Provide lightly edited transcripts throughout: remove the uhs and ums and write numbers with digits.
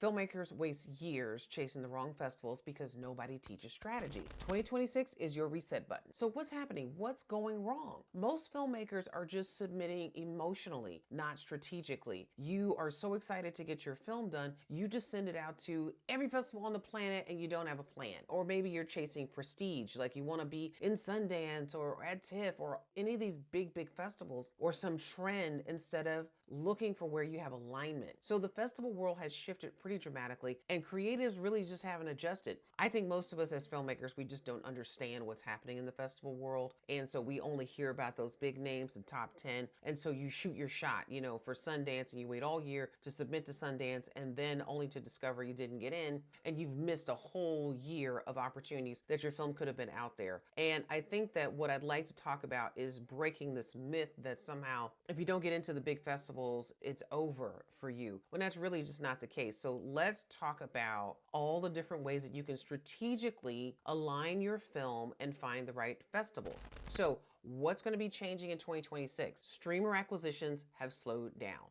Filmmakers waste years chasing the wrong festivals because nobody teaches strategy. 2026 is your reset button. So what's happening? What's going wrong? Most filmmakers are just submitting emotionally, not strategically. You are so excited to get your film done, you just send it out to every festival on the planet and you don't have a plan. Or maybe you're chasing prestige, like you want to be in Sundance or at TIFF or any of these big festivals or some trend instead of looking for where you have alignment. So the festival world has shifted pretty dramatically and creatives really just haven't adjusted. I think most of us as filmmakers, we just don't understand what's happening in the festival world. And so we only hear about those big names, the top 10. And so you shoot your shot, for Sundance and you wait all year to submit to Sundance and then only to discover you didn't get in and you've missed a whole year of opportunities that your film could have been out there. And I think that what I'd like to talk about is breaking this myth that somehow if you don't get into the big festivals, it's over for you, when that's really just not the case. So let's talk about all the different ways that you can strategically align your film and find the right festival. So what's going to be changing in 2026? Streamer acquisitions have slowed down.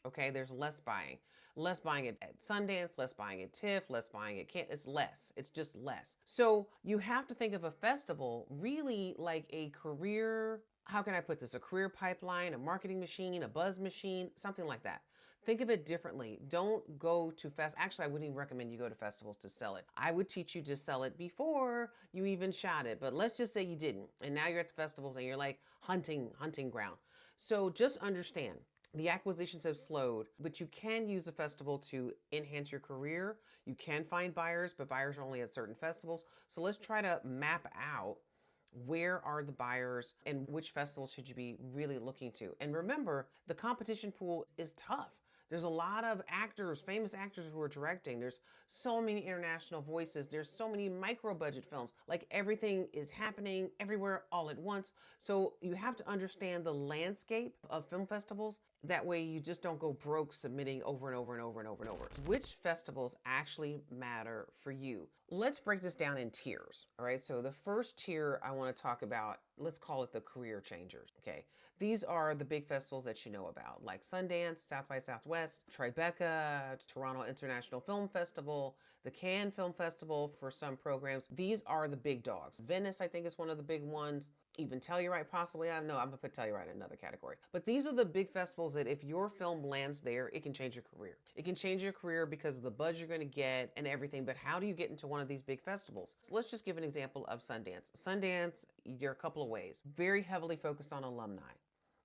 Okay, there's less buying at Sundance, less buying at TIFF, less buying at Cannes. It's less. It's just less. So you have to think of a festival really like a career. How can I put this? A career pipeline, a marketing machine, a buzz machine, something like that. Think of it differently. Don't go to Actually, I wouldn't even recommend you go to festivals to sell it. I would teach you to sell it before you even shot it. But let's just say you didn't. And now you're at the festivals and you're like hunting ground. So just understand, the acquisitions have slowed, but you can use a festival to enhance your career. You can find buyers, but buyers are only at certain festivals. So let's try to map out where are the buyers and which festivals should you be really looking to. And remember, the competition pool is tough. There's a lot of actors, famous actors who are directing. There's so many international voices. There's so many micro budget films. Like everything is happening everywhere all at once. So you have to understand the landscape of film festivals. That way you just don't go broke submitting over and over and over and over and over. Which festivals actually matter for you? Let's break this down in tiers. All right. So the first tier I want to talk about, let's call it the career changers. Okay. These are the big festivals that you know about, like Sundance, South by Southwest, Tribeca, Toronto International Film Festival, the Cannes Film Festival for some programs. These are the big dogs. Venice, I think, is one of the big ones. Even Telluride, possibly. I don't know. I'm gonna put Telluride in another category. But these are the big festivals that if your film lands there, it can change your career. It can change your career because of the buzz you're gonna get and everything. But how do you get into one of these big festivals? So let's just give an example of Sundance. Sundance, there are a couple of ways. Very heavily focused on alumni.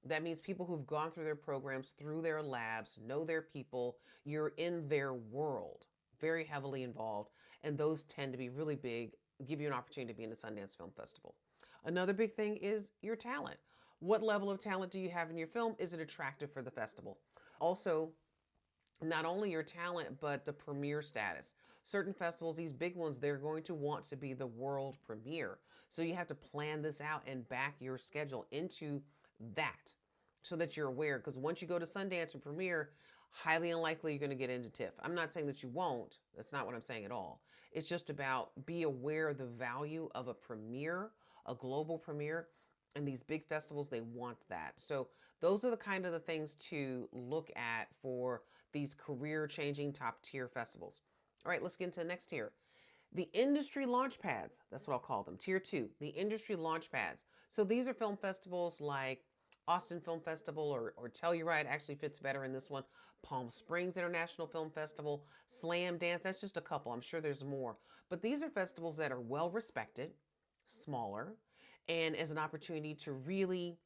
That means people who've gone through their programs, through their labs, know their people. You're in their world, very heavily involved. And those tend to be really big, give you an opportunity to be in the Sundance Film Festival. Another big thing is your talent. What level of talent do you have in your film? Is it attractive for the festival? Also, not only your talent, but the premiere status. Certain festivals, these big ones, they're going to want to be the world premiere. So you have to plan this out and back your schedule into that so that you're aware. Because once you go to Sundance and premiere, highly unlikely you're going to get into TIFF. I'm not saying that you won't. That's not what I'm saying at all. It's just about be aware of the value of a premiere, a global premiere. And these big festivals, they want that. So those are the kind of the things to look at for these career-changing top-tier festivals. All right, let's get into the next tier. The industry launchpads, that's what I'll call them. Tier 2, the industry launchpads. So these are film festivals like Austin Film Festival or Telluride actually fits better in this one. Palm Springs International Film Festival, Slam Dance, that's just a couple. I'm sure there's more. But these are festivals that are well respected, smaller, and as an opportunity to really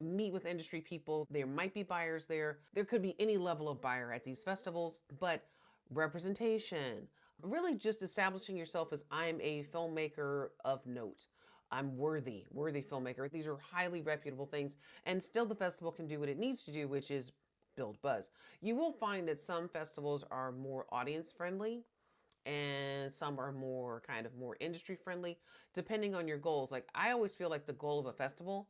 meet with industry people. There might be buyers there. There could be any level of buyer at these festivals, but representation, really just establishing yourself as I'm a filmmaker of note. I'm worthy filmmaker. These are highly reputable things. And still the festival can do what it needs to do, which is build buzz. You will find that some festivals are more audience friendly and some are more industry friendly, depending on your goals. Like I always feel like the goal of a festival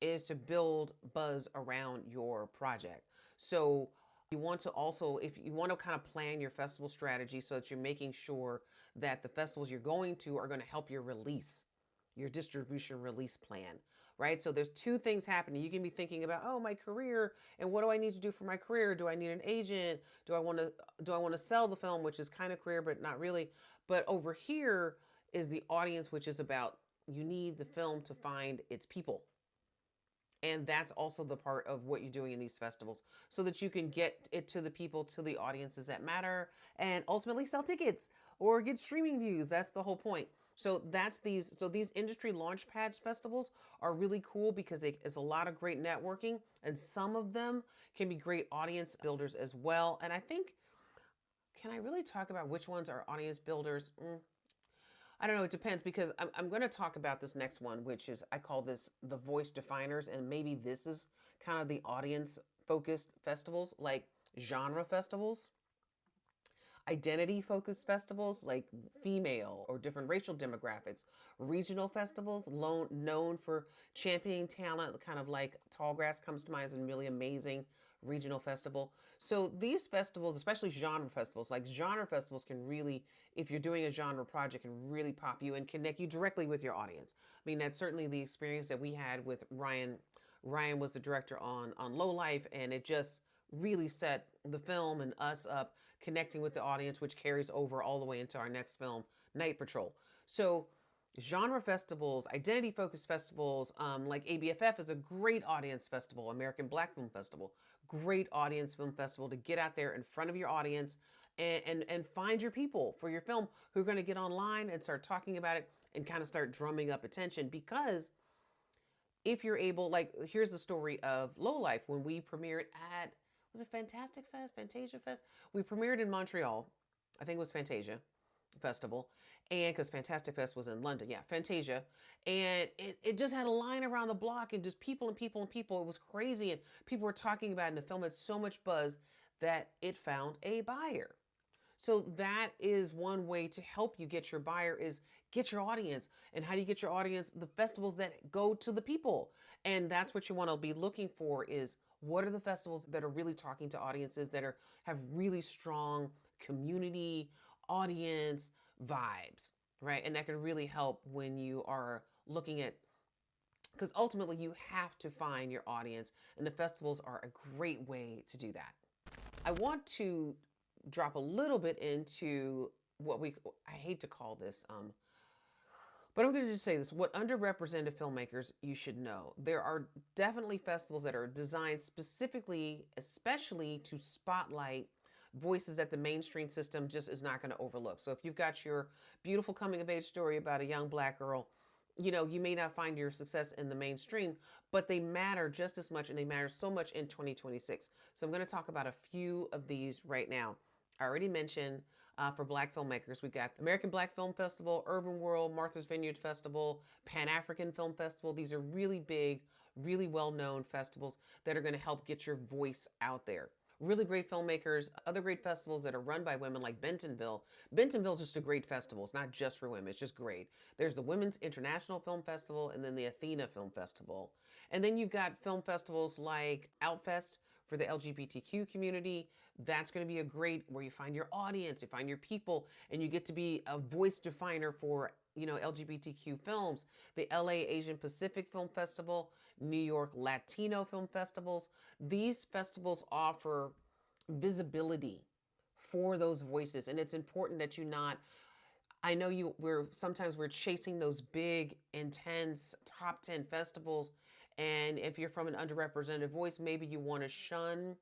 is to build buzz around your project. So you want to also, if you want to kind of plan your festival strategy so that you're making sure that the festivals you're going to are going to help your release, your distribution release plan right? So there's two things happening. You can be thinking about, oh, my career, and what do I need to do for my career? Do I need an agent? Do I want to sell the film, which is kind of career but not really. But over here is the audience, which is about, you need the film to find its people. And that's also the part of what you're doing in these festivals, so that you can get it to the people, to the audiences that matter, and ultimately sell tickets or get streaming views. That's the whole point. So these industry launchpads festivals are really cool because it's a lot of great networking, and some of them can be great audience builders as well. And I think, can I really talk about which ones are audience builders? I don't know. It depends, because I'm going to talk about this next one, which is, I call this the voice definers. And maybe this is kind of the audience focused festivals, like genre festivals, identity focused festivals like female or different racial demographics, regional festivals known for championing talent, kind of like Tallgrass comes to mind as a really amazing regional festival. So these festivals, especially genre festivals, like genre festivals can really, if you're doing a genre project, can really pop you and connect you directly with your audience. I mean, that's certainly the experience that we had with Ryan. Ryan was the director on Low Life, and it just really set the film and us up connecting with the audience, which carries over all the way into our next film, Night Patrol. So genre festivals, identity focused festivals, like ABFF is a great audience festival, American Black Film Festival, great audience film festival to get out there in front of your audience and find your people for your film who are going to get online and start talking about it and kind of start drumming up attention. Because if you're able, like, here's the story of Low Life. When we premiered at, was it Fantastic Fest, Fantasia Fest? We premiered in Montreal. I think it was Fantasia Festival. And because Fantastic Fest was in London, yeah, Fantasia. And it just had a line around the block, and just people and people and people. It was crazy. And people were talking about it, and the film had so much buzz that it found a buyer. So that is one way to help you get your buyer, is get your audience. And how do you get your audience? The festivals that go to the people. And that's what you want to be looking for, is what are the festivals that are really talking to audiences, that have really strong community audience vibes, right? And that can really help when you are looking at, because ultimately you have to find your audience, and the festivals are a great way to do that. I want to drop a little bit into what I hate to call this, but I'm going to just say this: what underrepresented filmmakers you should know. There are definitely festivals that are designed specifically, especially to spotlight voices that the mainstream system just is not going to overlook. So if you've got your beautiful coming of age story about a young Black girl, you may not find your success in the mainstream, but they matter just as much, and they matter so much in 2026. So I'm going to talk about a few of these right now. I already mentioned, for Black filmmakers, we got American Black Film Festival, Urban World, Martha's Vineyard Festival, Pan African Film Festival. These are really big, really well-known festivals that are going to help get your voice out there. Really great filmmakers, other great festivals that are run by women, like Bentonville. Bentonville's just a great festival. It's not just for women. It's just great. There's the Women's International Film Festival, and then the Athena Film Festival. And then you've got film festivals like Outfest for the LGBTQ community. That's going to be a great, where you find your audience, you find your people, and you get to be a voice definer for LGBTQ films. The LA Asian Pacific Film Festival, New York Latino Film Festivals. These festivals offer visibility for those voices, and it's important that you not, I know we're chasing those big, intense top 10 festivals. And if you're from an underrepresented voice, maybe you want to shun,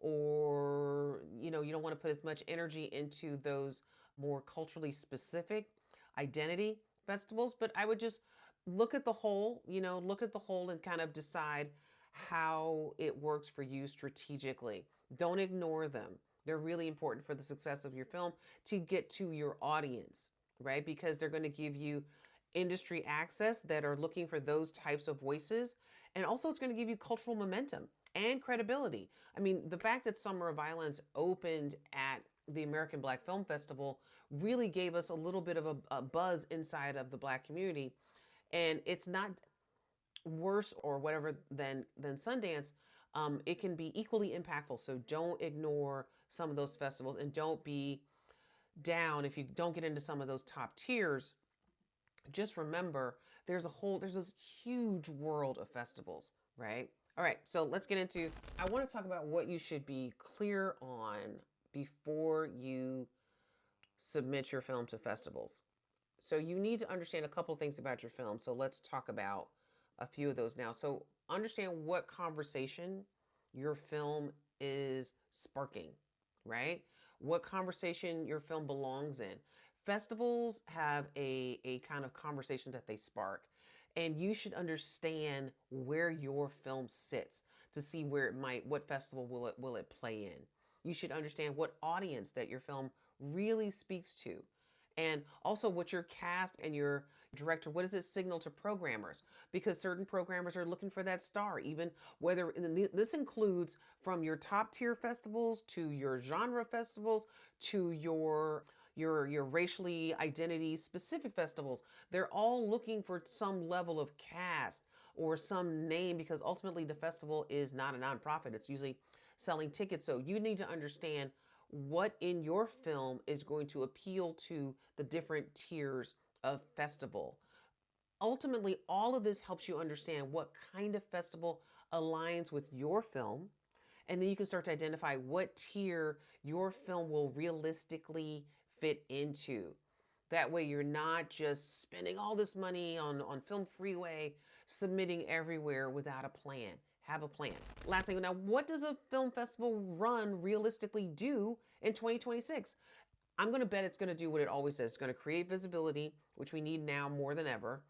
or you don't want to put as much energy into those more culturally specific identity festivals. But I would just look at the whole, look at the whole and kind of decide how it works for you strategically. Don't ignore them. They're really important for the success of your film, to get to your audience, right? Because they're going to give you industry access that are looking for those types of voices. And also, it's going to give you cultural momentum and credibility. I mean, the fact that Summer of Violence opened at the American Black Film Festival really gave us a little bit of a buzz inside of the Black community. And it's not worse or whatever than Sundance. It can be equally impactful. So don't ignore some of those festivals, and don't be down if you don't get into some of those top tiers. Just remember there's this huge world of festivals, right? All right, so let's get into, I want to talk about what you should be clear on before you submit your film to festivals. So you need to understand a couple things about your film. So let's talk about a few of those now. So understand what conversation your film is sparking, right? What conversation your film belongs in. Festivals have a kind of conversation that they spark, and you should understand where your film sits to see where it might, what festival will it play in. You should understand what audience that your film really speaks to, and also what your cast and your director, what does it signal to programmers, because certain programmers are looking for that star, even whether this includes from your top tier festivals to your genre festivals to your racially identity specific festivals. They're all looking for some level of cast or some name, because ultimately the festival is not a nonprofit, it's usually selling tickets. So you need to understand what in your film is going to appeal to the different tiers of festival. Ultimately, all of this helps you understand what kind of festival aligns with your film. And then you can start to identify what tier your film will realistically fit into. That way, you're not just spending all this money on Film Freeway, submitting everywhere without a plan. Have a plan. Last thing, now, what does a film festival run realistically do in 2026? I'm going to bet it's going to do what it always does. It's going to create visibility, which we need now more than ever.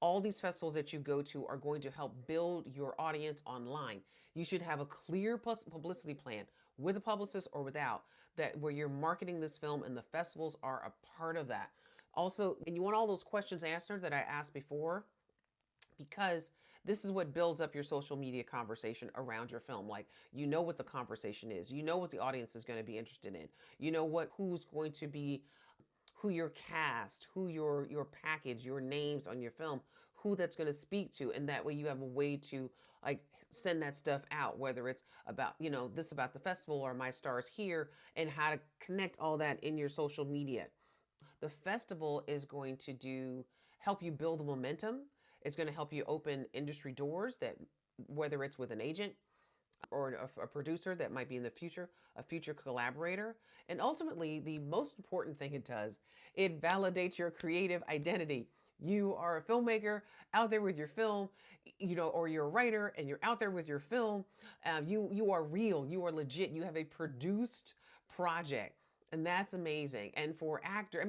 All these festivals that you go to are going to help build your audience online. You should have a clear publicity plan with a publicist or without, that where you're marketing this film and the festivals are a part of that. Also, and you want all those questions answered that I asked before, because this is what builds up your social media conversation around your film. Like, you know what the conversation is, you know what the audience is going to be interested in, you know what, who's going to be, who your cast, who your package, your names on your film, who that's going to speak to, and that way you have a way to like send that stuff out, whether it's about, this about the festival or my stars here, and how to connect all that in your social media. The festival is going to help you build momentum. It's going to help you open industry doors, that whether it's with an agent or a producer that might be in the future, a future collaborator. And ultimately, the most important thing it does, it validates your creative identity. You are a filmmaker out there with your film, or you're a writer and you're out there with your film. You are real, you are legit, you have a produced project. And that's amazing. And for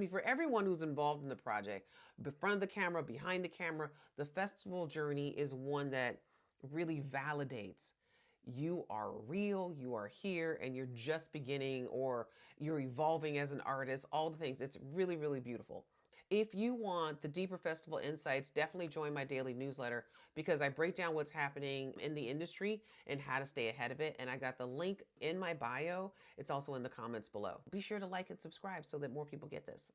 for everyone who's involved in the project, in front of the camera, behind the camera, the festival journey is one that really validates you are real, you are here, and you're just beginning, or you're evolving as an artist, all the things. It's really, really beautiful. If you want the deeper festival insights, definitely join my daily newsletter, because I break down what's happening in the industry and how to stay ahead of it. And I got the link in my bio. It's also in the comments below. Be sure to like and subscribe so that more people get this.